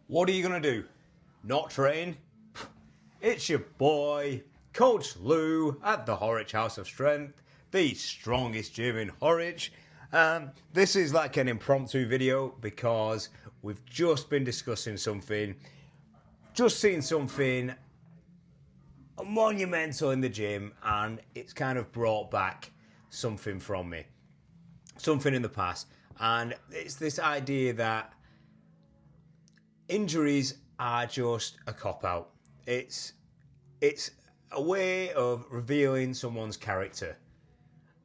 What are you going to do? Not train? It's your boy, Coach Lou at the Horwich House of Strength, the strongest gym in Horwich. This is like an impromptu video because we've just been discussing something, just seen something monumental in the gym, and it's kind of brought back something from me, something in the past. And it's this idea that injuries are just a cop-out. It's a way of revealing someone's character.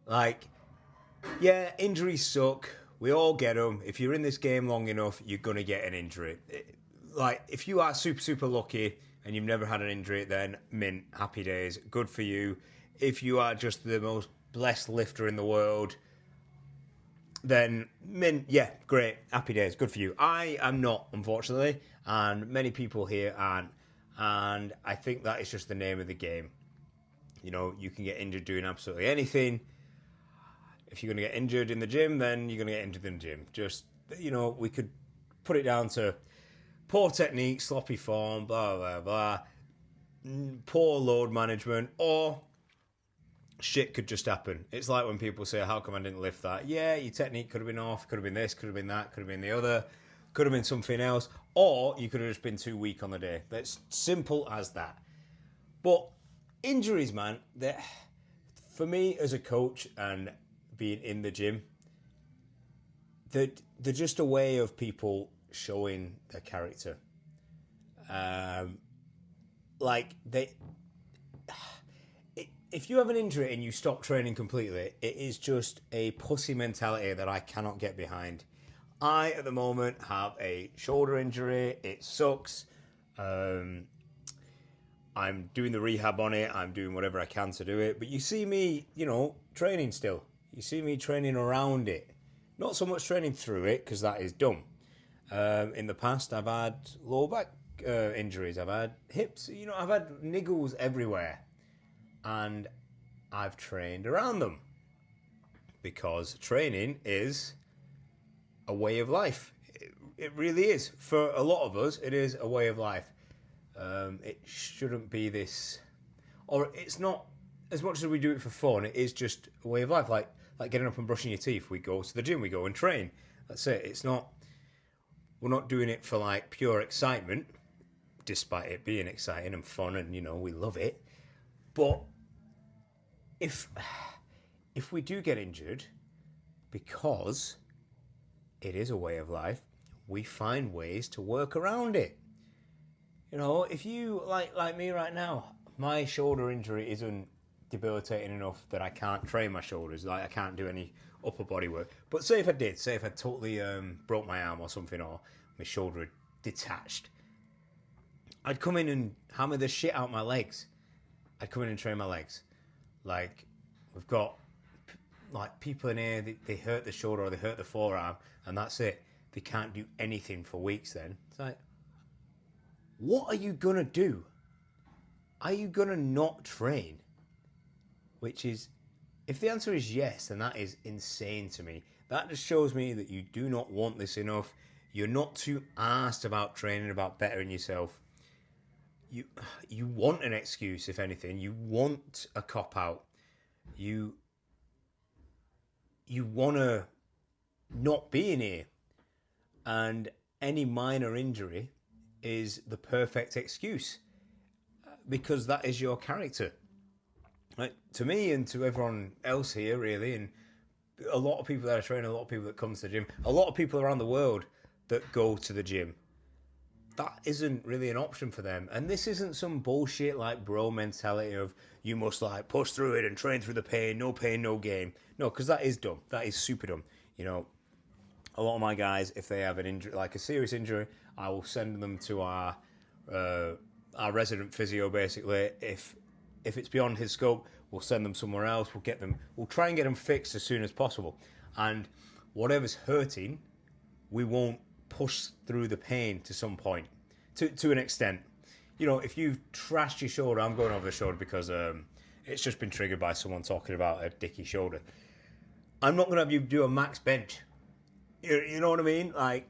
Like, yeah, injuries suck. We all get them. If you're in this game long enough, you're going to get an injury. Like, if you are super lucky and you've never had an injury, then mint, happy days, good for you. If you are just the most blessed lifter in the world, then mint, yeah, great, happy days, good for you. I am not, unfortunately, and many people here aren't. And I think that is just the name of the game. You know, you can get injured doing absolutely anything. If you're going to get injured in the gym, then you're going to get injured in the gym. Just, you know, we could put it down to poor technique, sloppy form, blah, blah, blah, poor load management, or shit could just happen. It's like when people say, how come I didn't lift that? Yeah, your technique could have been off, could have been this, could have been that, could have been the other, could have been something else, or you could have just been too weak on the day. That's simple as that. But injuries, man, for me as a coach and being in the gym, they're just a way of people showing their character. If you have an injury and you stop training completely, it is just a pussy mentality that I cannot get behind. I, at the moment, have a shoulder injury. It sucks. I'm doing the rehab on it. I'm doing whatever I can to do it. But you see me, you know, training still. You see me training around it. Not so much training through it, because that is dumb. In the past, I've had lower back injuries. I've had hips. You know, I've had niggles everywhere. And I've trained around them. Because training is a way of life. It really is. For a lot of us, it is a way of life. It shouldn't be this, or it's not as much as we do it for fun. It is just a way of life, like getting up and brushing your teeth. We go to the gym, we go and train. That's it. It's not. We're not doing it for like pure excitement, despite it being exciting and fun, and you know we love it. But if we do get injured, because it is a way of life, we find ways to work around it. You know, if you, like me right now, my shoulder injury isn't debilitating enough that I can't train my shoulders, like I can't do any upper body work. But say if I did, say if I totally broke my arm or something, or my shoulder had detached, I'd come in and hammer the shit out my legs. I'd come in and train my legs. Like, we've got like people in here, they hurt the shoulder or they hurt the forearm, and that's it. They can't do anything for weeks then. It's like, what are you going to do? Are you going to not train? Which is, if the answer is yes, then that is insane to me. That just shows me that you do not want this enough. You're not too arsed about training, about bettering yourself. You want an excuse, if anything. You want a cop-out. You want to not be in here. And any minor injury is the perfect excuse, because that is your character. Like, to me and to everyone else here, really, and a lot of people that I train, a lot of people that come to the gym, a lot of people around the world that go to the gym, that isn't really an option for them. And this isn't some bullshit like bro mentality of you must like push through it and train through the pain, no gain. No, because that is dumb. That is super dumb. You know, a lot of my guys, if they have an injury, like a serious injury, I will send them to our resident physio. Basically, if it's beyond his scope, we'll send them somewhere else. We'll try and get them fixed as soon as possible. And whatever's hurting, we won't push through the pain to some point, to an extent. You know, if you've trashed your shoulder, I'm going over the shoulder because it's just been triggered by someone talking about a dicky shoulder. I'm not going to have you do a max bench. You know what I mean? Like,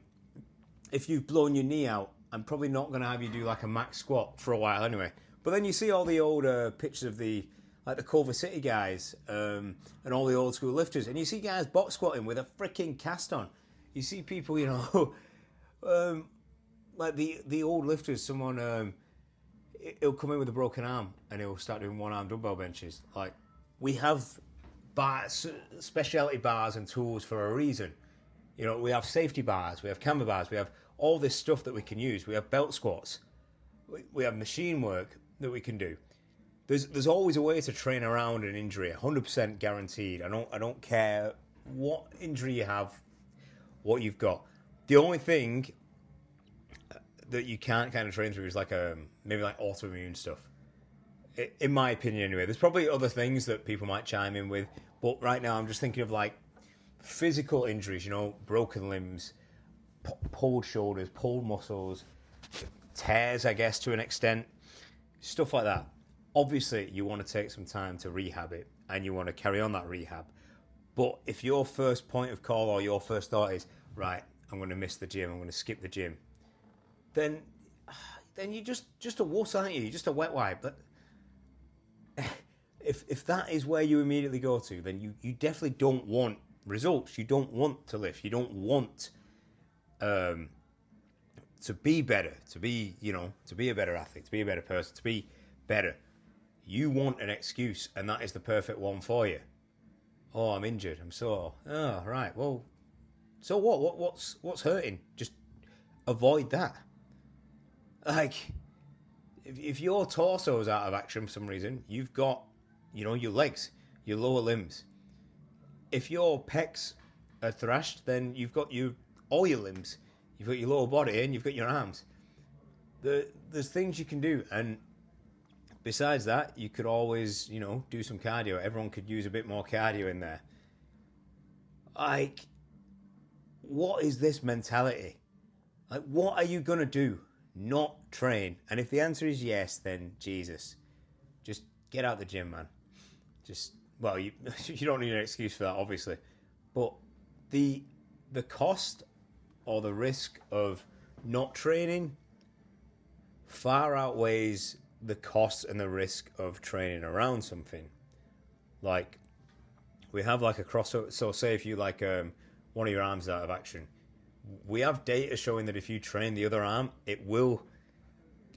if you've blown your knee out I'm probably not going to have you do like a max squat for a while anyway. But then you see all the old pictures of the Culver City guys and all the old school lifters, and you see guys box squatting with a freaking cast on. You see people, you know, like the old lifters. Someone he'll come in with a broken arm and he'll start doing one-arm dumbbell benches. Like, we have bars, specialty bars and tools for a reason. You know, we have safety bars, we have camber bars, we have all this stuff that we can use. We have belt squats, we have machine work that we can do. There's always a way to train around an injury, 100% guaranteed. I don't care what injury you have, what you've got. The only thing that you can't kind of train through is like maybe like autoimmune stuff. In my opinion, anyway. There's probably other things that people might chime in with, but right now I'm just thinking of like physical injuries. You know, broken limbs, pulled shoulders, pulled muscles, tears, I guess, to an extent, stuff like that. Obviously, you want to take some time to rehab it, and you want to carry on that rehab. But if your first point of call or your first thought is, right, I'm going to miss the gym, I'm going to skip the gym, then you're just a wuss, aren't you? You're just a wet wipe. But if that is where you immediately go to, then you definitely don't want results. You don't want to lift. You don't want to be better, to be a better athlete, to be a better person, to be better. You want an excuse, and that is the perfect one for you. Oh, I'm injured, I'm sore. Oh, right, well, so what? What's hurting? Just avoid that. Like, if your torso is out of action for some reason, you've got, your legs, your lower limbs. If your pecs are thrashed, then you've got all your limbs. You've got your lower body and you've got your arms. There's things you can do, and besides that, you could always, do some cardio. Everyone could use a bit more cardio in there. Like, what is this mentality? Like, what are you going to do? Not train? And if the answer is yes, then Jesus, just get out the gym, man. You don't need an excuse for that, obviously. But the cost or the risk of not training far outweighs the cost and the risk of training around something. Like, we have like a crossover. So say if you like one of your arms out of action, we have data showing that if you train the other arm, it will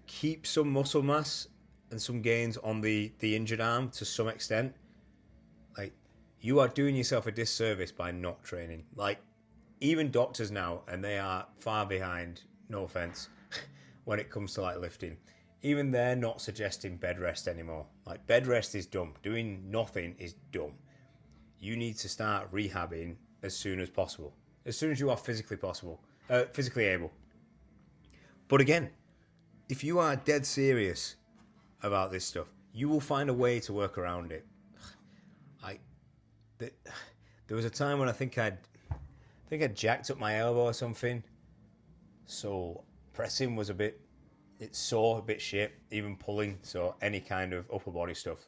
keep some muscle mass and some gains on the injured arm to some extent. Like, you are doing yourself a disservice by not training. Like, even doctors now, and they are far behind, no offense, when it comes to like lifting, even they're not suggesting bed rest anymore. Like, bed rest is dumb. Doing nothing is dumb. You need to start rehabbing as soon as possible. As soon as you are physically able. But again, if you are dead serious about this stuff, you will find a way to work around it. There was a time when I think I'd jacked up my elbow or something, so pressing was it's sore, a bit shit, even pulling, so any kind of upper body stuff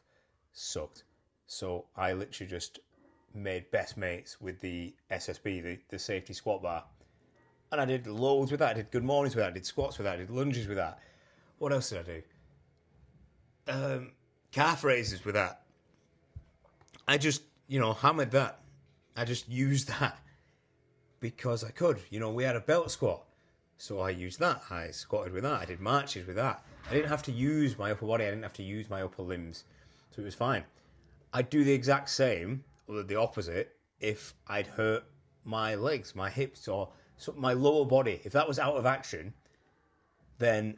sucked. So I literally just made best mates with the SSB, the safety squat bar. And I did loads with that. I did good mornings with that. I did squats with that. I did lunges with that. What else did I do? Calf raises with that. I just, hammered that. I just used that because I could. We had a belt squat. So I used that. I squatted with that. I did marches with that. I didn't have to use my upper body. I didn't have to use my upper limbs. So it was fine. I'd do the exact same, or the opposite, if I'd hurt my legs, my hips, or my lower body. If that was out of action, then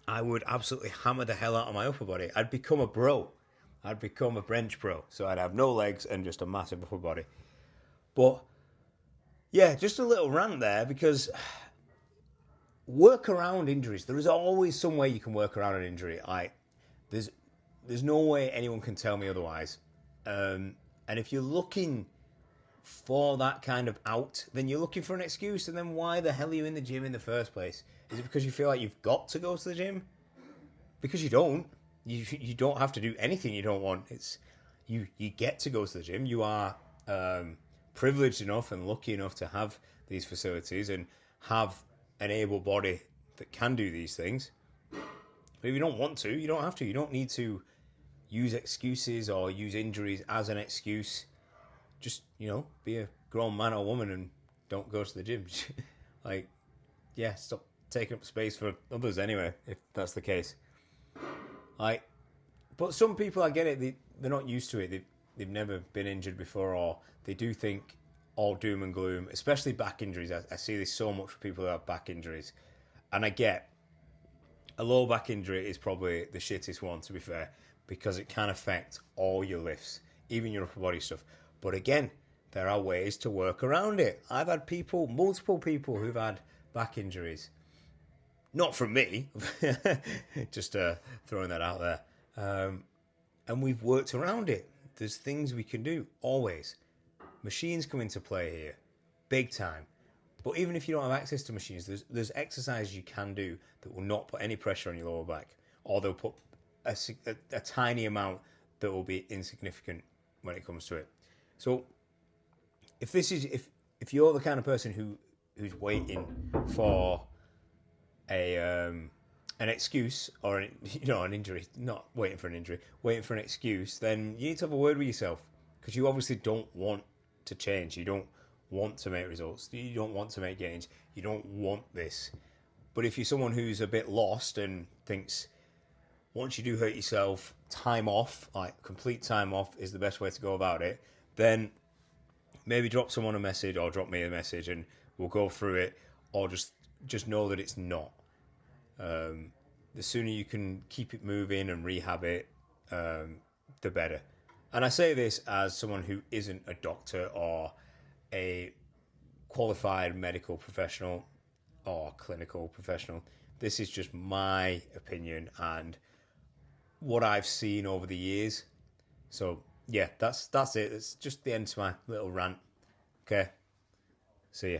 I would absolutely hammer the hell out of my upper body. I'd become a bro. I'd become a bench pro. So I'd have no legs and just a massive upper body. But yeah, just a little rant there, because work around injuries. There is always some way you can work around an injury. There's no way anyone can tell me otherwise. And if you're looking for that kind of out, then you're looking for an excuse. And then why the hell are you in the gym in the first place? Is it because you feel like you've got to go to the gym? Because you don't. You don't have to do anything you don't want. It's you get to go to the gym. You are privileged enough and lucky enough to have these facilities and have an able-bodied that can do these things. But if you don't want to, you don't have to. You don't need to use excuses or use injuries as an excuse. Just, be a grown man or woman and don't go to the gym. Like, yeah, stop taking up space for others anyway, if that's the case. Like, but some people, I get it, they're not used to it. They've never been injured before, or they do think all doom and gloom, especially back injuries. I see this so much for people who have back injuries. And I get a low back injury is probably the shittest one, to be fair, because it can affect all your lifts, even your upper body stuff. But again, there are ways to work around it. I've had multiple people who've had back injuries. Not from me, just throwing that out there. And we've worked around it. There's things we can do, always. Machines come into play here, big time. But even if you don't have access to machines, there's exercises you can do that will not put any pressure on your lower back, or they'll put a tiny amount that will be insignificant when it comes to it. So if you're the kind of person who's waiting for an excuse or an injury, not waiting for an injury, waiting for an excuse, then you need to have a word with yourself, because you obviously don't want to change. You don't want to make results. You don't want to make gains. You don't want this. But if you're someone who's a bit lost and thinks once you do hurt yourself, time off, like complete time off is the best way to go about it, then maybe drop someone a message or drop me a message and we'll go through it, or just know that it's not. The sooner you can keep it moving and rehab it, the better. And I say this as someone who isn't a doctor or a qualified medical professional or clinical professional. This is just my opinion and what I've seen over the years. So yeah, that's it. It's just the end to my little rant. Okay, see ya.